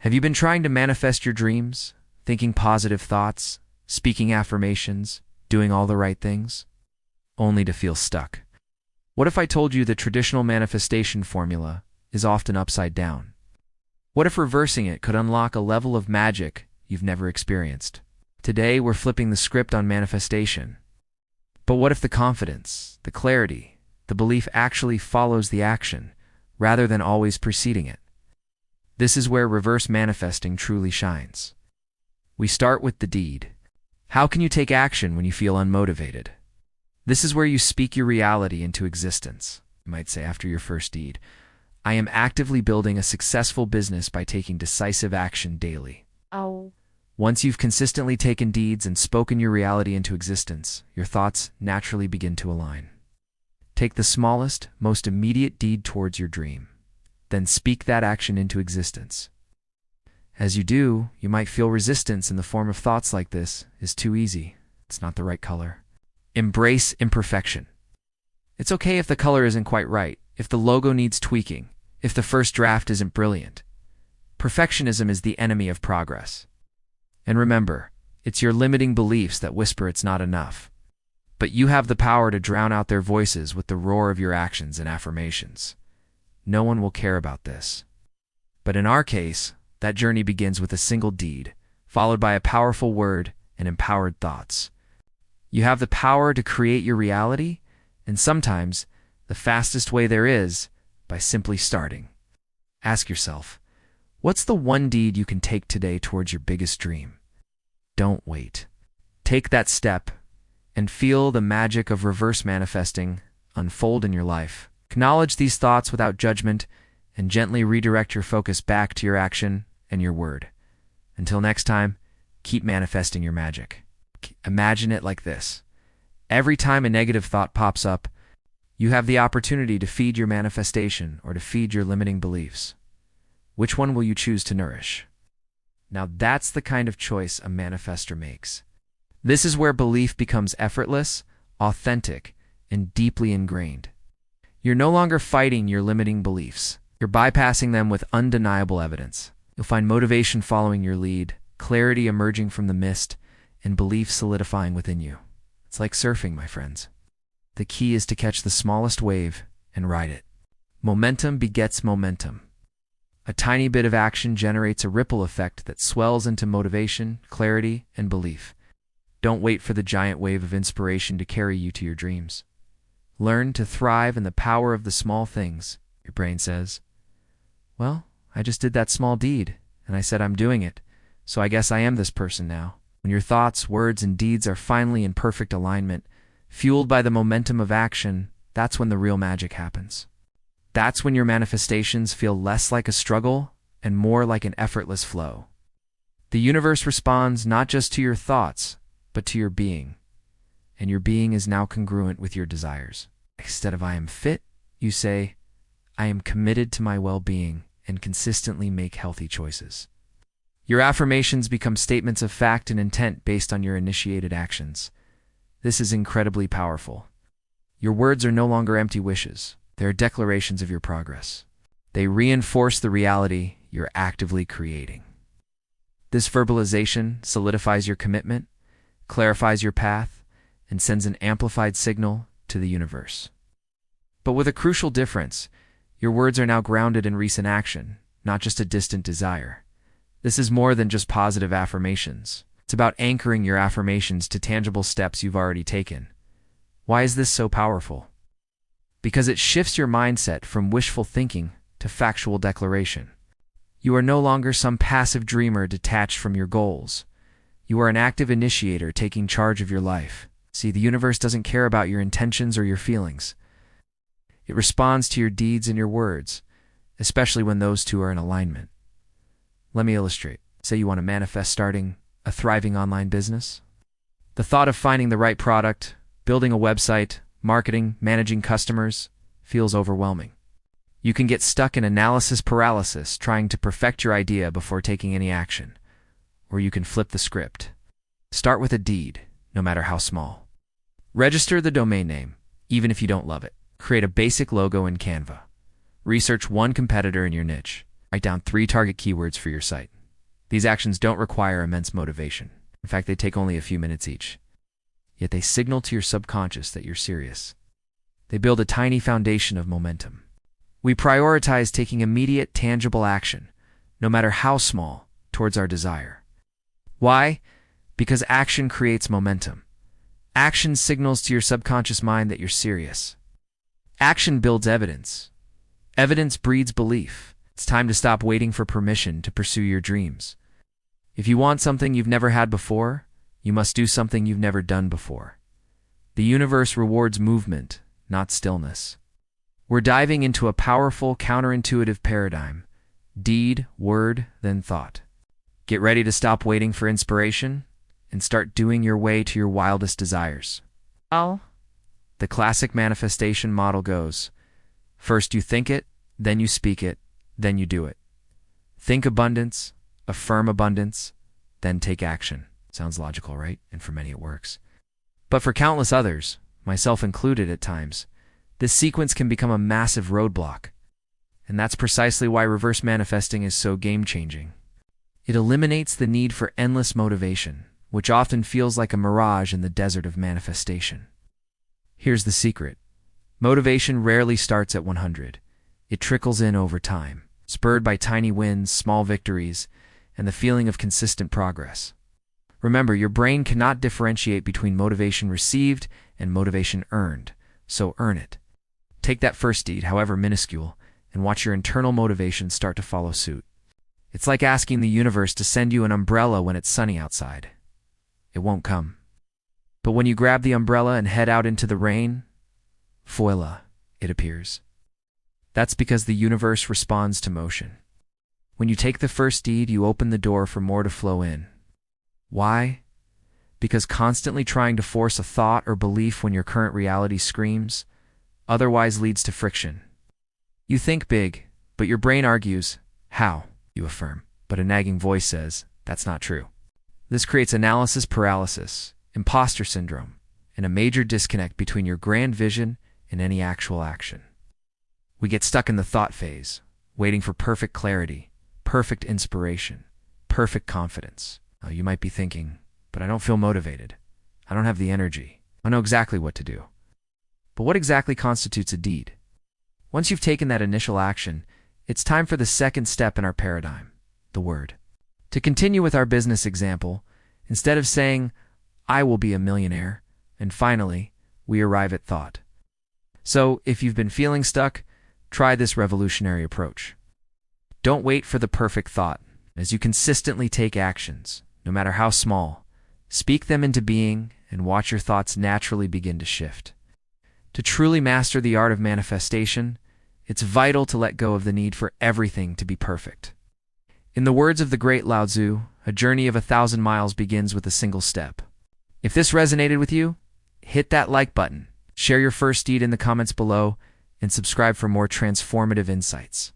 Have you been trying to manifest your dreams, thinking positive thoughts, speaking affirmations, doing all the right things, only to feel stuck? What if I told you the traditional manifestation formula is often upside down? What if reversing it could unlock a level of magic you've never experienced? Today, we're flipping the script on manifestation. But what if the confidence, the clarity, the belief actually follows the action, rather than always preceding it? This is where reverse manifesting truly shines. We start with the deed. How can you take action when you feel unmotivated? This is where you speak your reality into existence. You might say after your first deed, I am actively building a successful business by taking decisive action daily. Oh. Once you've consistently taken deeds and spoken your reality into existence, your thoughts naturally begin to align. Take the smallest, most immediate deed towards your dream. Then speak that action into existence. As you do, you might feel resistance in the form of thoughts like this is too easy. It's not the right color. Embrace imperfection. It's okay if the color isn't quite right, if the logo needs tweaking, if the first draft isn't brilliant. Perfectionism is the enemy of progress. And remember, it's your limiting beliefs that whisper it's not enough. But you have the power to drown out their voices with the roar of your actions and affirmations. No one will care about this. But in our case, that journey begins with a single deed, followed by a powerful word and empowered thoughts. You have the power to create your reality, and sometimes, the fastest way there is, by simply starting. Ask yourself, what's the one deed you can take today towards your biggest dream? Don't wait. Take that step and feel the magic of reverse manifesting unfold in your life. Acknowledge these thoughts without judgment and gently redirect your focus back to your action and your word. Until next time, keep manifesting your magic. Imagine it like this. Every time a negative thought pops up, you have the opportunity to feed your manifestation or to feed your limiting beliefs. Which one will you choose to nourish? Now that's the kind of choice a manifestor makes. This is where belief becomes effortless, authentic, and deeply ingrained. You're no longer fighting your limiting beliefs. You're bypassing them with undeniable evidence. You'll find motivation following your lead, clarity emerging from the mist, and belief solidifying within you. It's like surfing, my friends. The key is to catch the smallest wave and ride it. Momentum begets momentum. A tiny bit of action generates a ripple effect that swells into motivation, clarity, and belief. Don't wait for the giant wave of inspiration to carry you to your dreams. Learn to thrive in the power of the small things, your brain says. Well, I just did that small deed, and I said I'm doing it, so I guess I am this person now. When your thoughts, words, and deeds are finally in perfect alignment, fueled by the momentum of action, that's when the real magic happens. That's when your manifestations feel less like a struggle and more like an effortless flow. The universe responds not just to your thoughts, but to your being. And your being is now congruent with your desires. Instead of I am fit, you say, I am committed to my well-being and consistently make healthy choices. Your affirmations become statements of fact and intent based on your initiated actions. This is incredibly powerful. Your words are no longer empty wishes. They are declarations of your progress. They reinforce the reality you're actively creating. This verbalization solidifies your commitment, clarifies your path, and sends an amplified signal to the universe. But with a crucial difference, your words are now grounded in recent action, not just a distant desire. This is more than just positive affirmations. It's about anchoring your affirmations to tangible steps you've already taken. Why is this so powerful? Because it shifts your mindset from wishful thinking to factual declaration. You are no longer some passive dreamer detached from your goals. You are an active initiator taking charge of your life. See, the universe doesn't care about your intentions or your feelings. It responds to your deeds and your words, especially when those two are in alignment. Let me illustrate. Say you want to manifest starting a thriving online business. The thought of finding the right product, building a website, marketing, managing customers feels overwhelming. You can get stuck in analysis paralysis trying to perfect your idea before taking any action. Or you can flip the script. Start with a deed, no matter how small. Register the domain name, even if you don't love it. Create a basic logo in Canva. Research one competitor in your niche. Write down 3 target keywords for your site. These actions don't require immense motivation. In fact, they take only a few minutes each. Yet they signal to your subconscious that you're serious. They build a tiny foundation of momentum. We prioritize taking immediate, tangible action, no matter how small, towards our desire. Why? Because action creates momentum. Action signals to your subconscious mind that you're serious. Action builds evidence. Evidence breeds belief. It's time to stop waiting for permission to pursue your dreams. If you want something you've never had before, you must do something you've never done before. The universe rewards movement, not stillness. We're diving into a powerful, counterintuitive paradigm. Deed, word, then thought. Get ready to stop waiting for inspiration and start doing your way to your wildest desires. Oh. The classic manifestation model goes, first you think it, then you speak it, then you do it. Think abundance, affirm abundance, then take action. Sounds logical, right? And for many it works. But for countless others, myself included at times, this sequence can become a massive roadblock. And that's precisely why reverse manifesting is so game-changing. It eliminates the need for endless motivation, which often feels like a mirage in the desert of manifestation. Here's the secret. Motivation rarely starts at 100. It trickles in over time, spurred by tiny wins, small victories, and the feeling of consistent progress. Remember, your brain cannot differentiate between motivation received and motivation earned, so earn it. Take that first deed, however minuscule, and watch your internal motivation start to follow suit. It's like asking the universe to send you an umbrella when it's sunny outside. It won't come. But when you grab the umbrella and head out into the rain, voila, it appears. That's because the universe responds to motion. When you take the first deed, you open the door for more to flow in. Why? Because constantly trying to force a thought or belief when your current reality screams, otherwise leads to friction. You think big, but your brain argues, how? You affirm, but a nagging voice says, that's not true. This creates analysis paralysis, imposter syndrome, and a major disconnect between your grand vision and any actual action. We get stuck in the thought phase, waiting for perfect clarity, perfect inspiration, perfect confidence. Now, you might be thinking, but I don't feel motivated. I don't have the energy. I know exactly what to do. But what exactly constitutes a deed? Once you've taken that initial action, it's time for the second step in our paradigm, the word. To continue with our business example, instead of saying, I will be a millionaire, and finally, we arrive at thought. So, if you've been feeling stuck, try this revolutionary approach. Don't wait for the perfect thought. As you consistently take actions, no matter how small, speak them into being and watch your thoughts naturally begin to shift. To truly master the art of manifestation, it's vital to let go of the need for everything to be perfect. In the words of the great Lao Tzu, a journey of 1,000 miles begins with a single step. If this resonated with you, hit that like button, share your first deed in the comments below, and subscribe for more transformative insights.